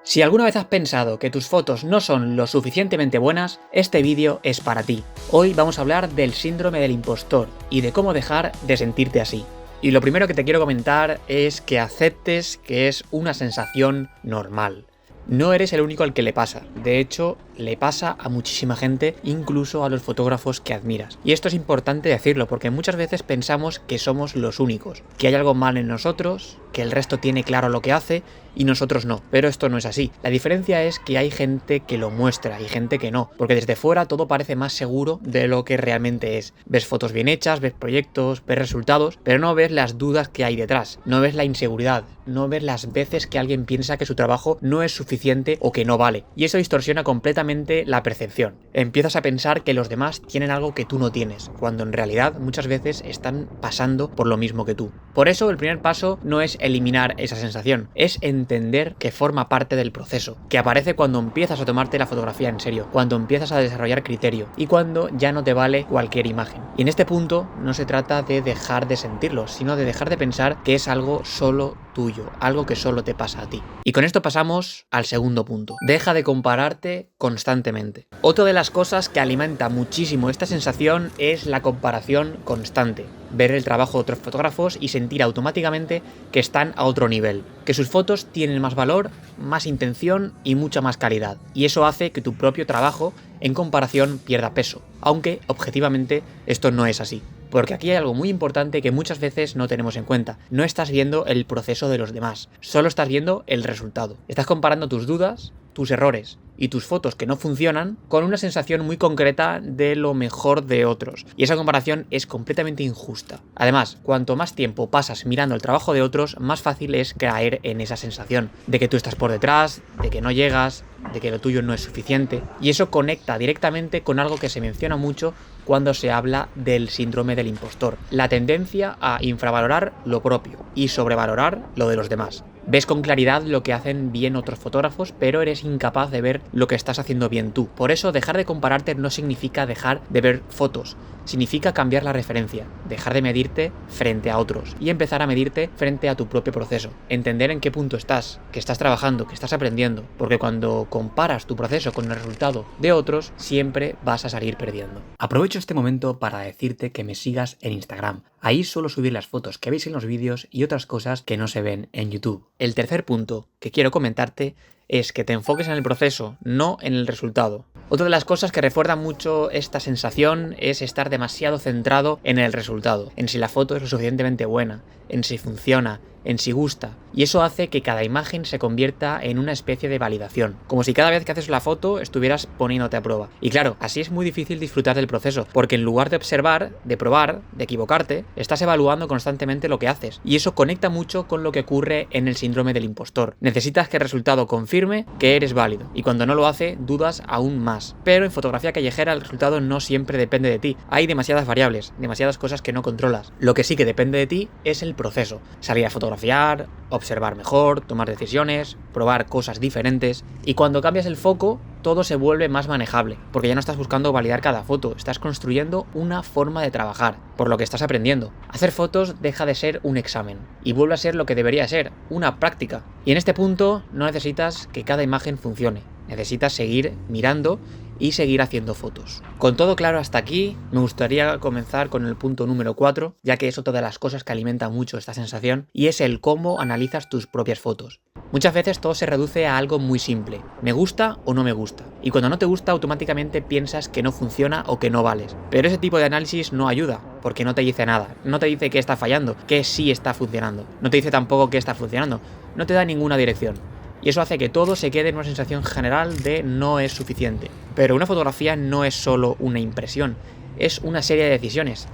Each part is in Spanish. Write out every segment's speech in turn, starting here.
Si alguna vez has pensado que tus fotos no son lo suficientemente buenas, este vídeo es para ti. Hoy vamos a hablar del síndrome del impostor y de cómo dejar de sentirte así. Y lo primero que te quiero comentar es que aceptes que es una sensación normal. No eres el único al que le pasa, de hecho, le pasa a muchísima gente, incluso a los fotógrafos que admiras. Y esto es importante decirlo, porque muchas veces pensamos que somos los únicos, que hay algo mal en nosotros, que el resto tiene claro lo que hace y nosotros no. Pero esto no es así. La diferencia es que hay gente que lo muestra y gente que no, porque desde fuera todo parece más seguro de lo que realmente es. Ves fotos bien hechas, ves proyectos, ves resultados, pero no ves las dudas que hay detrás, no ves la inseguridad, no ves las veces que alguien piensa que su trabajo no es suficiente o que no vale. Y eso distorsiona completamente la percepción. Empiezas a pensar que los demás tienen algo que tú no tienes, cuando en realidad muchas veces están pasando por lo mismo que tú. Por eso el primer paso no es eliminar esa sensación, es entender que forma parte del proceso, que aparece cuando empiezas a tomarte la fotografía en serio, cuando empiezas a desarrollar criterio y cuando ya no te vale cualquier imagen. Y en este punto no se trata de dejar de sentirlo, sino de dejar de pensar que es algo solo tuyo, algo que solo te pasa a ti. Y con esto pasamos al segundo punto. Deja de compararte constantemente. Otra de las cosas que alimenta muchísimo esta sensación es la comparación constante. Ver el trabajo de otros fotógrafos y sentir automáticamente que están a otro nivel, que sus fotos tienen más valor, más intención y mucha más calidad. Y eso hace que tu propio trabajo en comparación pierda peso, aunque objetivamente esto no es así. Porque aquí hay algo muy importante que muchas veces no tenemos en cuenta. No estás viendo el proceso de los demás, solo estás viendo el resultado. Estás comparando tus dudas, tus errores y tus fotos que no funcionan con una sensación muy concreta de lo mejor de otros. Y esa comparación es completamente injusta. Además, cuanto más tiempo pasas mirando el trabajo de otros, más fácil es caer en esa sensación de que tú estás por detrás, de que no llegas, de que lo tuyo no es suficiente. Y eso conecta directamente con algo que se menciona mucho cuando se habla del síndrome del impostor. La tendencia a infravalorar lo propio y sobrevalorar lo de los demás. Ves con claridad lo que hacen bien otros fotógrafos, pero eres incapaz de ver lo que estás haciendo bien tú. Por eso, dejar de compararte no significa dejar de ver fotos. Significa cambiar la referencia, dejar de medirte frente a otros y empezar a medirte frente a tu propio proceso. Entender en qué punto estás, que estás trabajando, que estás aprendiendo, porque cuando comparas tu proceso con el resultado de otros, siempre vas a salir perdiendo. Aprovecho este momento para decirte que me sigas en Instagram. Ahí suelo subir las fotos que veis en los vídeos y otras cosas que no se ven en YouTube. El tercer punto que quiero comentarte es que te enfoques en el proceso, no en el resultado. Otra de las cosas que refuerza mucho esta sensación es estar demasiado centrado en el resultado, en si la foto es lo suficientemente buena, en si funciona, en si gusta. Y eso hace que cada imagen se convierta en una especie de validación, como si cada vez que haces la foto estuvieras poniéndote a prueba. Y claro, así es muy difícil disfrutar del proceso, porque en lugar de observar, de probar, de equivocarte, estás evaluando constantemente lo que haces. Y eso conecta mucho con lo que ocurre en el síndrome del impostor. Necesitas que el resultado confirme que eres válido, y cuando no lo hace, dudas aún más. Pero en fotografía callejera el resultado no siempre depende de ti. Hay demasiadas variables, demasiadas cosas que no controlas. Lo que sí que depende de ti es el proceso. Salir a fotografiar, observar mejor, tomar decisiones, probar cosas diferentes. Y cuando cambias el foco, todo se vuelve más manejable, porque ya no estás buscando validar cada foto, estás construyendo una forma de trabajar, por lo que estás aprendiendo. Hacer fotos deja de ser un examen y vuelve a ser lo que debería ser, una práctica. Y en este punto no necesitas que cada imagen funcione, necesitas seguir mirando y seguir haciendo fotos. Con todo claro hasta aquí, me gustaría comenzar con el punto número 4, ya que es otra de las cosas que alimenta mucho esta sensación, y es el cómo analizas tus propias fotos. Muchas veces todo se reduce a algo muy simple, me gusta o no me gusta, y cuando no te gusta automáticamente piensas que no funciona o que no vales. Pero ese tipo de análisis no ayuda, porque no te dice nada, no te dice qué está fallando, qué sí está funcionando, no te dice tampoco qué está funcionando, no te da ninguna dirección. Y eso hace que todo se quede en una sensación general de no es suficiente. Pero una fotografía no es solo una impresión, es una serie de decisiones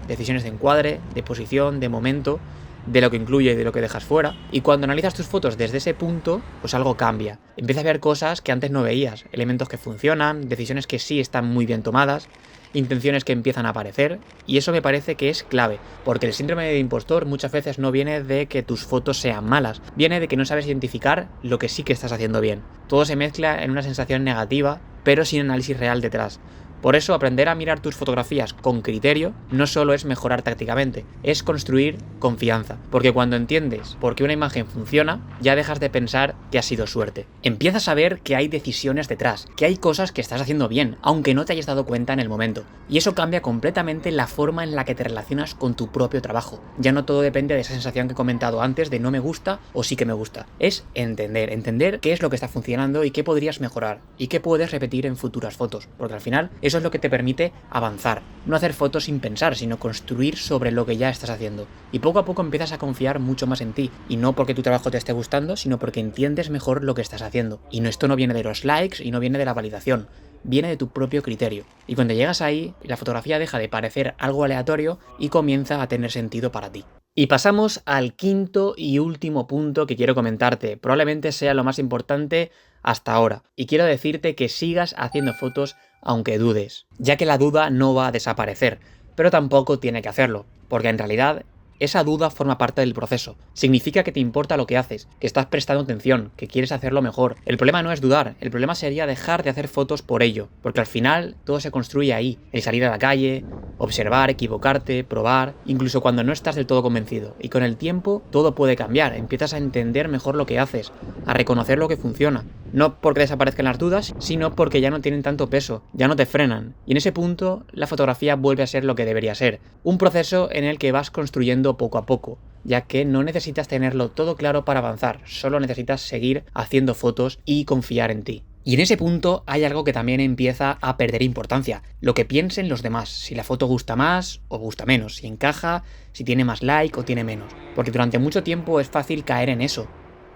de encuadre, de posición, de momento, de lo que incluye y de lo que dejas fuera. Y cuando analizas tus fotos desde ese punto, pues algo cambia. Empiezas a ver cosas que antes no veías, elementos que funcionan, decisiones que sí están muy bien tomadas, intenciones que empiezan a aparecer, y eso me parece que es clave, porque el síndrome de impostor muchas veces no viene de que tus fotos sean malas, viene de que no sabes identificar lo que sí que estás haciendo bien. Todo se mezcla en una sensación negativa, pero sin análisis real detrás. Por eso aprender a mirar tus fotografías con criterio no solo es mejorar tácticamente, es construir confianza. Porque cuando entiendes por qué una imagen funciona, ya dejas de pensar que ha sido suerte. Empiezas a ver que hay decisiones detrás, que hay cosas que estás haciendo bien, aunque no te hayas dado cuenta en el momento. Y eso cambia completamente la forma en la que te relacionas con tu propio trabajo. Ya no todo depende de esa sensación que he comentado antes de no me gusta o sí que me gusta. Es entender qué es lo que está funcionando y qué podrías mejorar y qué puedes repetir en futuras fotos. Porque al final eso es lo que te permite avanzar. No hacer fotos sin pensar, sino construir sobre lo que ya estás haciendo. Y poco a poco empiezas a confiar mucho más en ti. Y no porque tu trabajo te esté gustando, sino porque entiendes mejor lo que estás haciendo. Y esto no viene de los likes y no viene de la validación. Viene de tu propio criterio. Y cuando llegas ahí, la fotografía deja de parecer algo aleatorio y comienza a tener sentido para ti. Y pasamos al quinto y último punto que quiero comentarte. Probablemente sea lo más importante hasta ahora. Y quiero decirte que sigas haciendo fotos aunque dudes, ya que la duda no va a desaparecer, pero tampoco tiene que hacerlo, porque en realidad esa duda forma parte del proceso. Significa que te importa lo que haces, que estás prestando atención, que quieres hacerlo mejor. El problema no es dudar, el problema sería dejar de hacer fotos por ello, porque al final todo se construye ahí, el salir a la calle, observar, equivocarte, probar, incluso cuando no estás del todo convencido. Y con el tiempo todo puede cambiar, empiezas a entender mejor lo que haces, a reconocer lo que funciona. No porque desaparezcan las dudas, sino porque ya no tienen tanto peso, ya no te frenan. Y en ese punto, la fotografía vuelve a ser lo que debería ser. Un proceso en el que vas construyendo poco a poco, ya que no necesitas tenerlo todo claro para avanzar, solo necesitas seguir haciendo fotos y confiar en ti. Y en ese punto hay algo que también empieza a perder importancia, lo que piensen los demás, si la foto gusta más o gusta menos, si encaja, si tiene más like o tiene menos. Porque durante mucho tiempo es fácil caer en eso,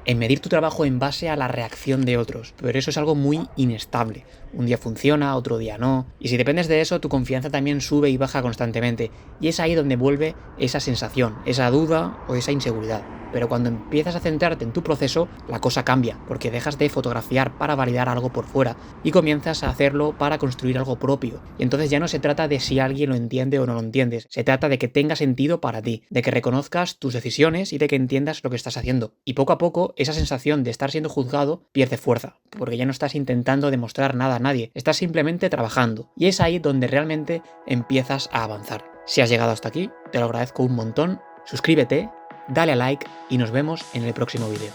en medir tu trabajo en base a la reacción de otros, pero eso es algo muy inestable. Un día funciona, otro día no, y si dependes de eso, tu confianza también sube y baja constantemente, y es ahí donde vuelve esa sensación, esa duda o esa inseguridad. Pero cuando empiezas a centrarte en tu proceso, la cosa cambia, porque dejas de fotografiar para validar algo por fuera y comienzas a hacerlo para construir algo propio. Y entonces ya no se trata de si alguien lo entiende o no lo entiendes, se trata de que tenga sentido para ti, de que reconozcas tus decisiones y de que entiendas lo que estás haciendo. Y poco a poco, esa sensación de estar siendo juzgado pierde fuerza, porque ya no estás intentando demostrar nada a nadie, estás simplemente trabajando. Y es ahí donde realmente empiezas a avanzar. Si has llegado hasta aquí, te lo agradezco un montón, suscríbete, dale a like y nos vemos en el próximo vídeo.